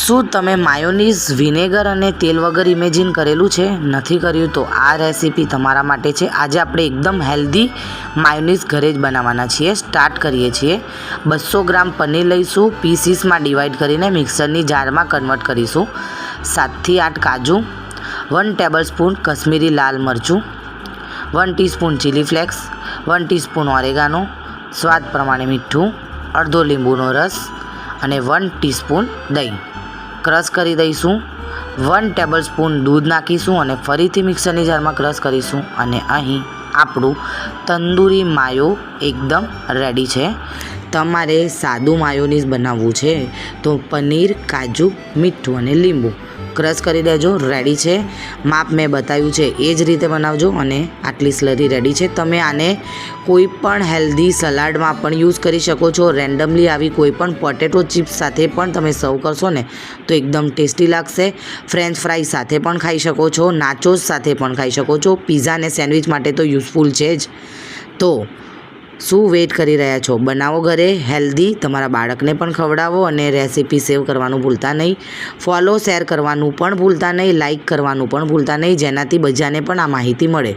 શું તમે mayonnaise vinegar અને તેલ વગર ઇમેજિન કરેલું છે? નથી કર્યું તો આ રેસીપી તમારા માટે છે. આજે આપણે એકદમ હેલ્ધી માયોનીઝ ઘરે જ બનાવવાના છીએ. સ્ટાર્ટ કરીએ છીએ. 200 ગ્રામ પનીર લઈશું. પીસીસમાં ડિવાઈડ કરીને મિક્સરની જારમાં કન્વર્ટ કરીશું. 7થી 8 કાજુ, 1 ટેબલસ્પૂન કશ્મીરી લાલ મરચું, 1 teaspoon chilli flakes, 1 teaspoon oregano, સ્વાદ પ્રમાણે મીઠું, અડધો લીંબુનો રસ અને 1 ટીસ્પૂન દહીં. ક્રશ કરી દઈશું. 1 ટેબલસ્પૂન દૂધ નાખીશું અને ફરીથી મિક્સરની જારમાં ક્રશ કરીશું. અને અહીં આપણું તંદૂરી માયો એકદમ રેડી છે. તમારે સાદું માયોનીઝ બનાવવું છે તો પનીર, કાજુ, મીઠું અને લીંબુ ક્રશ કરી દેજો. રેડી છે. માપ મેં બતાવ્યું છે એ જ રીતે બનાવજો. અને આટલી સ્લરી રેડી છે. તમે આને કોઈ પણ હેલ્ધી સલાડમાં પણ યુઝ કરી શકો છો. રેન્ડમલી આવી કોઈ પણ પોટેટો ચિપ્સ સાથે પણ તમે સર્વ કરશો ને તો એકદમ ટેસ્ટી લાગશે. ફ્રેન્ચ ફ્રાઈઝ સાથે પણ ખાઈ શકો છો. નાચોસ સાથે પણ ખાઈ શકો છો. પીઝા અને સેન્ડવિચ માટે તો યુઝફુલ છે જ. તો શું વેઇટ કરી રહ્યા છો? બનાવો ઘરે હેલ્ધી. તમારા બાળકને પણ ખવડાવો અને રેસીપી સેવ કરવાનું ભૂલતા નહીં. ફોલો, શેર કરવાનું પણ ભૂલતા નહીં. લાઇક કરવાનું પણ ભૂલતા નહીં, જેનાથી બધાને પણ આ માહિતી મળે.